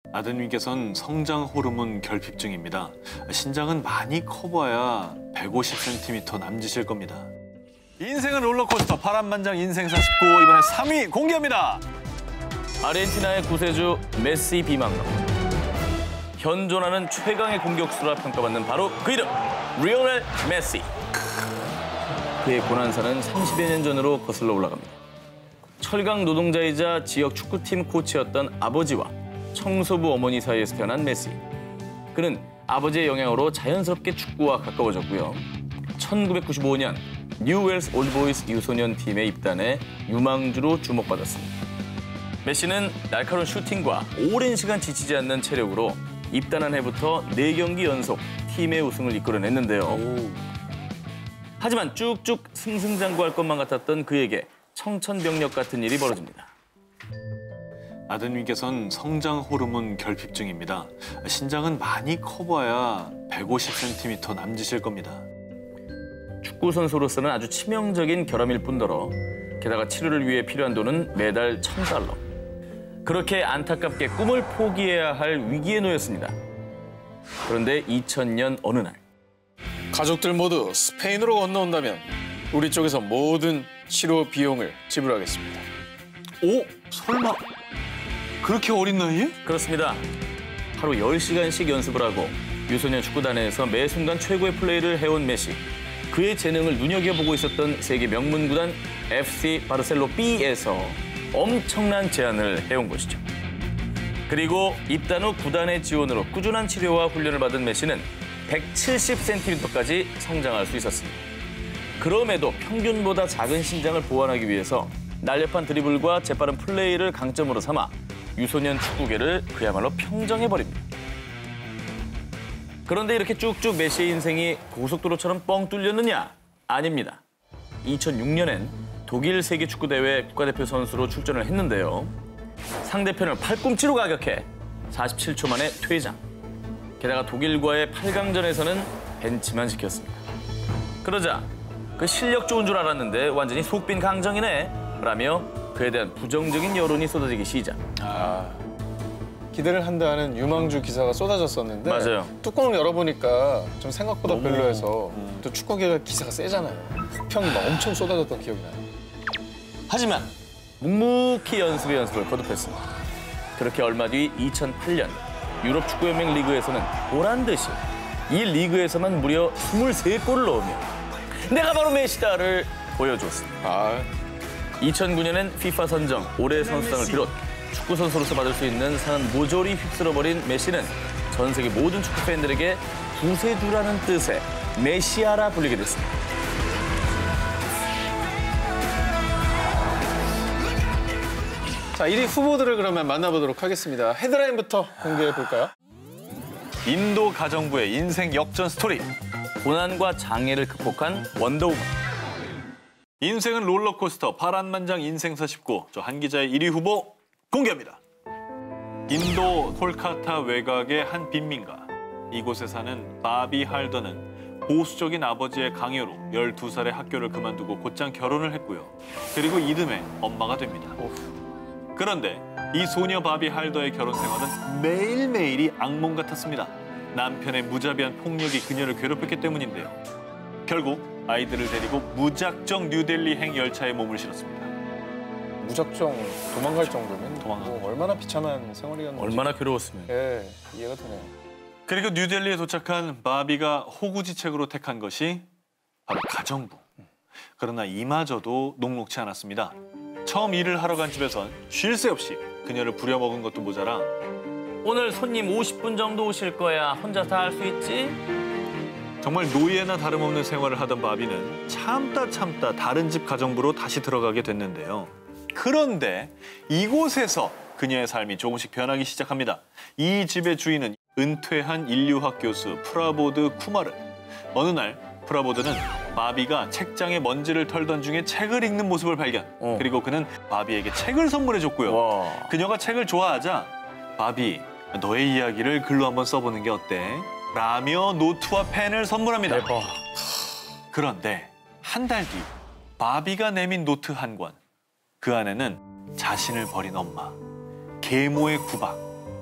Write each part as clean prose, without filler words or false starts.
아드님께서는 성장 호르몬 결핍증입니다. 신장은 많이 커봐야 150cm 남짓일 겁니다. 인생은 롤러코스터 파란만장 인생사 19 이번에 3위 공개합니다. 아르헨티나의 구세주 메시 비망록. 현존하는 최강의 공격수라 평가받는 바로 그 이름, 리오넬 메시. 그의 고난사는 30여 년 전으로 거슬러 올라갑니다. 철강 노동자이자 지역 축구팀 코치였던 아버지와 청소부 어머니 사이에서 태어난 메시. 그는 아버지의 영향으로 자연스럽게 축구와 가까워졌고요. 1995년 뉴웰스 올드보이스 유소년 팀에 입단해 유망주로 주목받았습니다. 메시는 날카로운 슈팅과 오랜 시간 지치지 않는 체력으로 입단한 해부터 4경기 연속 팀의 우승을 이끌어냈는데요. 하지만 쭉쭉 승승장구할 것만 같았던 그에게 청천벽력 같은 일이 벌어집니다. 아드님께서는 성장 호르몬 결핍증입니다. 신장은 많이 커봐야 150cm 남짓일 겁니다. 축구 선수로서는 아주 치명적인 결함일 뿐더러 게다가 치료를 위해 필요한 돈은 매달 $1,000. 그렇게 안타깝게 꿈을 포기해야 할 위기에 놓였습니다. 그런데 2000년 어느 날 가족들 모두 스페인으로 건너온다면 우리 쪽에서 모든 치료 비용을 지불하겠습니다. 오? 설마 그렇게 어린 나이에? 그렇습니다. 하루 10시간씩 연습을 하고 유소년 축구단에서 매 순간 최고의 플레이를 해온 메시. 그의 재능을 눈여겨보고 있었던 세계 명문구단 FC 바르셀로 B에서 엄청난 제안을 해온 것이죠. 그리고 입단 후 구단의 지원으로 꾸준한 치료와 훈련을 받은 메시는 170cm까지 성장할 수 있었습니다. 그럼에도 평균보다 작은 신장을 보완하기 위해서 날렵한 드리블과 재빠른 플레이를 강점으로 삼아 유소년 축구계를 그야말로 평정해버립니다. 그런데 이렇게 쭉쭉 메시의 인생이 고속도로처럼 뻥 뚫렸느냐? 아닙니다. 2006년엔 독일 세계축구대회 국가대표 선수로 출전을 했는데요. 상대편을 팔꿈치로 가격해 47초 만에 퇴장. 게다가 독일과의 8강전에서는 벤치만 지켰습니다. 그러자 그 실력 좋은 줄 알았는데 완전히 속빈 강정이네 라며 그에 대한 부정적인 여론이 쏟아지기 시작. 기대를 한다는 유망주 기사가 쏟아졌었는데 맞아요. 뚜껑을 열어보니까 좀 생각보다 별로여서 또 축구계가 기사가 세잖아요. 혹평이 막 엄청 쏟아졌던 기억이 나요. 하지만 묵묵히 연습을 거듭했습니다. 그렇게 얼마 뒤 2008년 유럽 축구연맹 리그에서는 보란듯이 이 리그에서만 무려 23골을 넣으며 내가 바로 메시다를 보여주었습니다. 2009년엔 FIFA 선정 올해 선수상을 비롯 축구 선수로서 받을 수 있는 상은 모조리 휩쓸어버린 메시는 전 세계 모든 축구 팬들에게 구세주라는 뜻의 메시아라 불리게 됐습니다. 자, 1위 후보들을 그러면 만나보도록 하겠습니다. 헤드라인부터 공개해볼까요? 인도 가정부의 인생 역전 스토리. 고난과 장애를 극복한 원더우먼. 인생은 롤러코스터 파란만장 인생사 19. 저 한 기자의 1위 후보 공개합니다. 인도 콜카타 외곽의 한 빈민가. 이곳에 사는 바비 할더는 보수적인 아버지의 강요로 12살의 학교를 그만두고 곧장 결혼을 했고요. 그리고 이듬해 엄마가 됩니다. 그런데 이 소녀 바비 할더의 결혼 생활은 매일매일이 악몽 같았습니다. 남편의 무자비한 폭력이 그녀를 괴롭혔기 때문인데요. 결국 아이들을 데리고 무작정 뉴델리행 열차에 몸을 실었습니다. 무작정 도망갈 정도면 도망가. 뭐 얼마나 비참한 생활이었는지. 얼마나 괴로웠으면. 예, 이해가 되네요. 그리고 뉴델리에 도착한 바비가 호구지책으로 택한 것이 바로 가정부. 그러나 이마저도 녹록치 않았습니다. 처음 일을 하러 간 집에선 쉴 새 없이 그녀를 부려먹은 것도 모자라 오늘 손님 50분 정도 오실 거야. 혼자 다 할 수 있지? 정말 노예나 다름없는 생활을 하던 바비는 참다 다른 집 가정부로 다시 들어가게 됐는데요. 그런데 이곳에서 그녀의 삶이 조금씩 변하기 시작합니다. 이 집의 주인은 은퇴한 인류학 교수 프라보드 쿠마르. 어느 날 프라보드는 바비가 책장에 먼지를 털던 중에 책을 읽는 모습을 발견. 그리고 그는 바비에게 책을 선물해줬고요. 와. 그녀가 책을 좋아하자 바비, 너의 이야기를 글로 한번 써보는 게 어때? 라며 노트와 펜을 선물합니다. 대박. 그런데 한 달 뒤 바비가 내민 노트 한 권. 그 안에는 자신을 버린 엄마, 계모의 구박,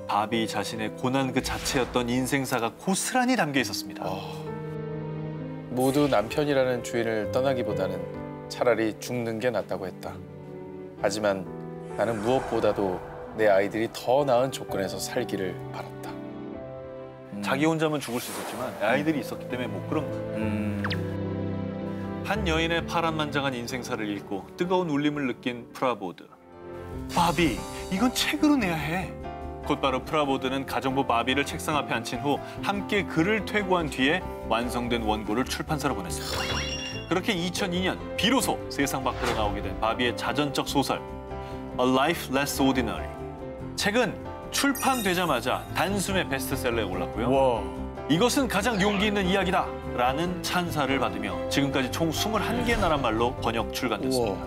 바비 자신의 고난 그 자체였던 인생사가 고스란히 담겨 있었습니다. 모두 남편이라는 주인을 떠나기보다는 차라리 죽는 게 낫다고 했다. 하지만 나는 무엇보다도 내 아이들이 더 나은 조건에서 살기를 바랐다. 자기 혼자면 죽을 수 있었지만 아이들이 있었기 때문에 못 그런 거예요. 한 여인의 파란만장한 인생사를 읽고 뜨거운 울림을 느낀 프라보드. 바비, 이건 책으로 내야 해. 곧바로 프라보드는 가정부 바비를 책상 앞에 앉힌 후 함께 글을 퇴고한 뒤에 완성된 원고를 출판사로 보냈습니다. 그렇게 2002년 비로소 세상 밖으로 나오게 된 바비의 자전적 소설 A Life Less Ordinary. 책은 출판되자마자 단숨에 베스트셀러에 올랐고요. 와. 이것은 가장 용기 있는 이야기다 라는 찬사를 받으며 지금까지 총 21개 나라 말로 번역 출간됐습니다.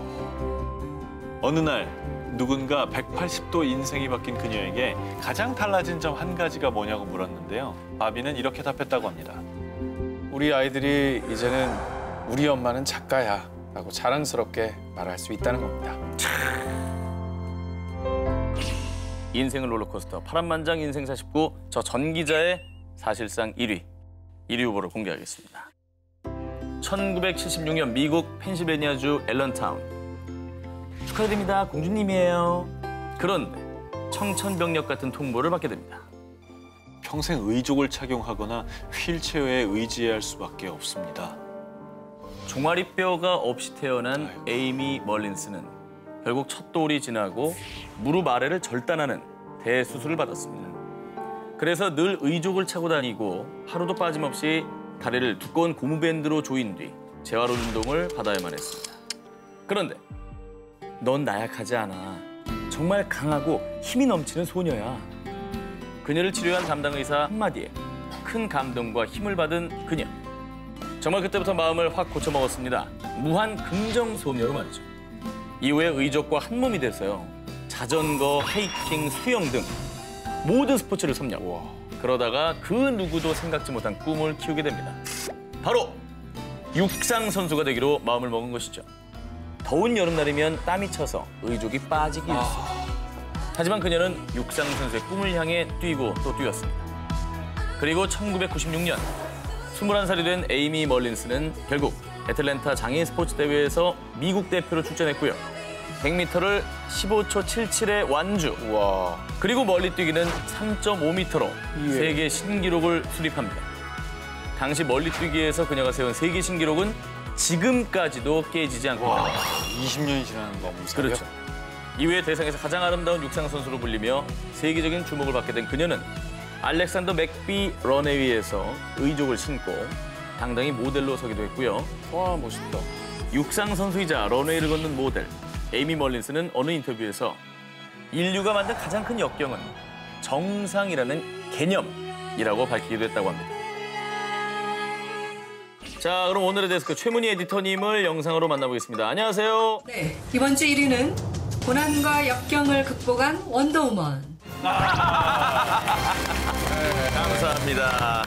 어느 날 누군가 180도 인생이 바뀐 그녀에게 가장 달라진 점 한 가지가 뭐냐고 물었는데요. 바비는 이렇게 답했다고 합니다. 우리 아이들이 이제는 우리 엄마는 작가야 라고 자랑스럽게 말할 수 있다는 겁니다. 인생을 롤러코스터 파란만장 인생사 19 저 전 기자의 사실상 1위 후보를 공개하겠습니다. 1976년 미국 펜실베니아주 앨런타운. 축하드립니다. 공주님이에요. 그런데 청천벽력 같은 통보를 받게 됩니다. 평생 의족을 착용하거나 휠체어에 의지해야 할 수밖에 없습니다. 종아리뼈가 없이 태어난 에이미 멀린스는 결국 첫 돌이 지나고 무릎 아래를 절단하는 대수술을 받았습니다. 그래서 늘 의족을 차고 다니고 하루도 빠짐없이 다리를 두꺼운 고무밴드로 조인 뒤 재활 운동을 받아야만 했습니다. 그런데 넌 나약하지 않아. 정말 강하고 힘이 넘치는 소녀야. 그녀를 치료한 담당 의사 한마디에 큰 감동과 힘을 받은 그녀. 정말 그때부터 마음을 확 고쳐먹었습니다. 무한 긍정 소녀로 말이죠. 이후에 의족과 한 몸이 돼서요. 자전거, 하이킹, 수영 등 모든 스포츠를 섭렵. 그러다가 그 누구도 생각지 못한 꿈을 키우게 됩니다. 바로 육상 선수가 되기로 마음을 먹은 것이죠. 더운 여름날이면 땀이 차서 의족이 빠지기 일쑤. 하지만 그녀는 육상 선수의 꿈을 향해 뛰고 또 뛰었습니다. 그리고 1996년 21살이 된 에이미 멀린스는 결국 애틀랜타 장애인 스포츠 대회에서 미국 대표로 출전했고요. 100m를 15초 77의 완주. 와. 그리고 멀리 뛰기는 3.5m로 세계 신기록을 수립합니다. 당시 멀리 뛰기에서 그녀가 세운 세계 신기록은 지금까지도 깨지지 않고 있습니다. 20년이 지난 검사. 그렇죠. 이후에 대상에서 가장 아름다운 육상 선수로 불리며 세계적인 주목을 받게 된 그녀는 알렉산더 맥비 런웨이에서 의족을 신고 당당히 모델로 서기도 했고요. 와, 멋있다. 육상 선수이자 런웨이를 걷는 모델 에이미 멀린스는 어느 인터뷰에서 인류가 만든 가장 큰 역경은 정상이라는 개념이라고 밝히기도 했다고 합니다. 자, 그럼 오늘의 데스크 최문희 에디터님을 영상으로 만나보겠습니다. 안녕하세요. 네, 이번 주 1위는 고난과 역경을 극복한 원더우먼. 감사합니다.